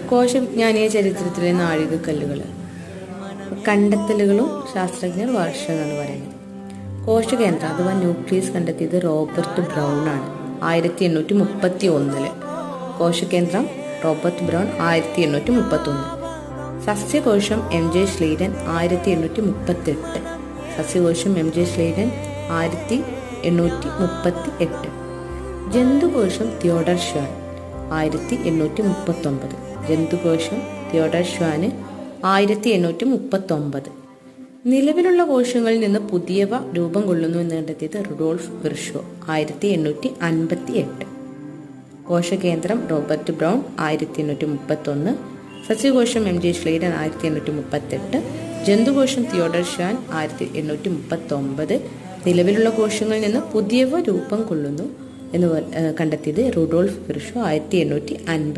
കോശവിജ്ഞാനീയ ചരിത്രത്തിലെ നാഴികക്കല്ലുകൾ. കണ്ടെത്തലുകളും ശാസ്ത്രജ്ഞർ വർഷം എന്നാണ് പറയുന്നത്. കോശകേന്ദ്രം അഥവാ ന്യൂക്ലിയസ് കണ്ടെത്തിയത് റോബർട്ട് ബ്രൗൺ ആണ് 1831. കോശകേന്ദ്രം റോബർട്ട് ബ്രൗൺ 1831. സസ്യകോശം MJ ശ്ലീഡൻ 1838. സസ്യകോശം MJ ശ്ലീഡൻ 1838. ജന്തുകോശം തിയോഡർ ഷ്വാൻ 1839. ജന്തുകോശം തിയോഡർ ഷ്വാന് 1839. നിലവിലുള്ള കോശങ്ങളിൽ നിന്ന് പുതിയവ രൂപം കൊള്ളുന്നു എന്ന് കണ്ടെത്തിയത് റുഡോൾഫ് വിർഷോ 1858. കോശകേന്ദ്രം റോബർട്ട് ബ്രൗൺ 1831. സസ്യകോശം MJ ശ്ലീഡൻ 1838. ജന്തുകോശം തിയോഡർ ഷ്വാൻ 1839. നിലവിലുള്ള കോശങ്ങളിൽ നിന്ന് പുതിയവ രൂപം കൊള്ളുന്നു എന്ന് കണ്ടെത്തിയത് റുഡോൾഫ് വിർഷോ 1858.